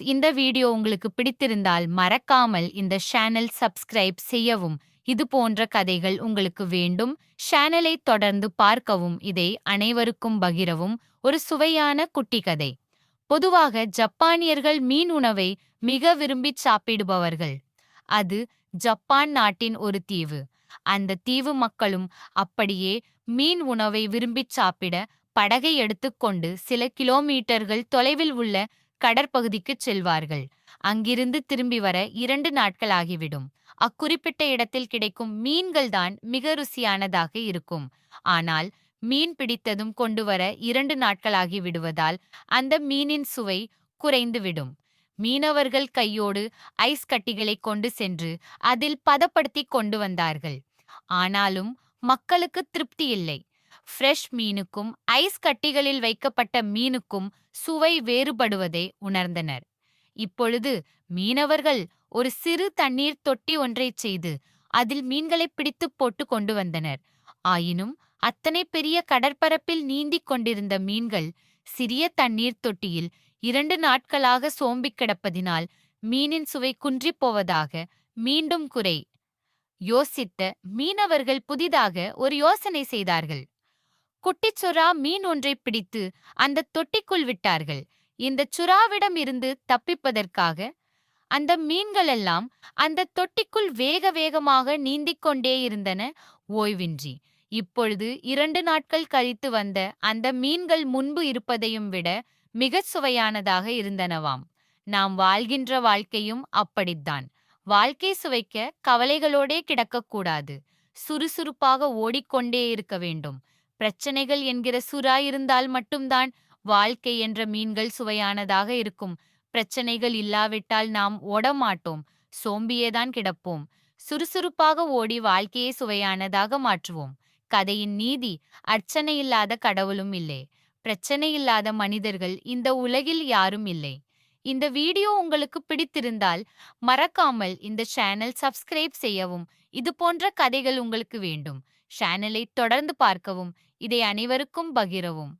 இந்த வீடியோ உங்களுக்கு பிடித்திருந்தால் மறக்காமல் இந்த சேனல் சப்ஸ்கிரைப் செய்யவும். இது போன்ற கதைகள் உங்களுக்கு வேண்டும். சேனலை தொடர்ந்து பார்க்கவும். இதை அனைவருக்கும் பகிரவும். ஒரு சுவையான குட்டி கதை. பொதுவாக ஜப்பானியர்கள் மீன் உணவை மிக விரும்பி சாப்பிடுபவர்கள். அது ஜப்பான் நாட்டின் ஒரு தீவு. அந்த தீவு மக்களும் அப்படியே மீன் உணவை விரும்பி சாப்பிட படகை எடுத்துக்கொண்டு சில கிலோமீட்டர்கள் தொலைவில் உள்ள கடற்பகுதிக்குச் செல்வார்கள். அங்கிருந்து திரும்பி வர 2 நாட்கள் ஆகிவிடும். அக்குறிப்பிட்ட இடத்தில் கிடைக்கும் மீன்கள் தான் மிக ருசியானதாக இருக்கும். ஆனால் மீன் பிடித்ததும் கொண்டு வர 2 நாட்கள் ஆகிவிடுவதால் அந்த மீனின் சுவை குறைந்துவிடும். மீனவர்கள் கையோடு ஐஸ் கட்டிகளை கொண்டு சென்று அதில் பதப்படுத்தி கொண்டு வந்தார்கள். ஆனாலும் மக்களுக்கு திருப்தி இல்லை. ஃப்ரெஷ் மீனுக்கும் ஐஸ் கட்டிகளில் வைக்கப்பட்ட மீனுக்கும் சுவை வேறுபடுவதை உணர்ந்தனர். இப்பொழுது மீனவர்கள் ஒரு சிறு தண்ணீர் தொட்டி ஒன்றைச் செய்து அதில் மீன்களை பிடித்து போட்டு கொண்டு வந்தனர். ஆயினும் அத்தனை பெரிய கடற்பரப்பில் நீந்திக் கொண்டிருந்த மீன்கள் சிறிய தண்ணீர் தொட்டியில் 2 நாட்களாக சோம்பிக் கிடப்பதினால் மீனின் சுவை குன்றிப் போவதாக மீண்டும் குறை யோசித்த மீனவர்கள் புதிதாக ஒரு யோசனை செய்தார்கள். குட்டிச் சுறா மீன் ஒன்றை பிடித்து அந்த தொட்டிக்குள் விட்டார்கள். இந்த சுறாவிடம் இருந்து தப்பிப்பதற்காக அந்த மீன்களெல்லாம் அந்த தொட்டிக்குள் வேக வேகமாக நீந்திக் கொண்டே இருந்தன, ஓய்வின்றி. இப்பொழுது 2 நாட்கள் கழித்து வந்த அந்த மீன்கள் முன்பு இருப்பதையும் விட மிகச் சுவையானதாக இருந்தனவாம். நாம் வாழ்கின்ற வாழ்க்கையும் அப்படித்தான். வாழ்க்கை சுவைக்க கவலைகளோடே கிடக்கக்கூடாது. சுறுசுறுப்பாக ஓடிக்கொண்டே இருக்க வேண்டும். பிரச்சனைகள் என்கிற சுறா இருந்தால் மட்டும்தான் வாழ்க்கை என்ற மீன்கள் சுவையானதாக இருக்கும். பிரச்சனைகள் இல்லாவிட்டால் நாம் ஓடமாட்டோம், சோம்பியேதான் கிடப்போம். சுறுசுறுப்பாக ஓடி வாழ்க்கையை சுவையானதாக மாற்றுவோம். கதையின் நீதி: அர்ச்சனை இல்லாத கடவுளும் இல்லை, பிரச்சனை இல்லாத மனிதர்கள் இந்த உலகில் யாரும் இல்லை. இந்த வீடியோ உங்களுக்கு பிடித்திருந்தால் மறக்காமல் இந்த சேனல் சப்ஸ்கிரைப் செய்யவும். இது போன்ற கதைகள் உங்களுக்கு வேண்டும். சேனலை தொடர்ந்து பார்க்கவும். இதை அனைவருக்கும் பகிரவும்.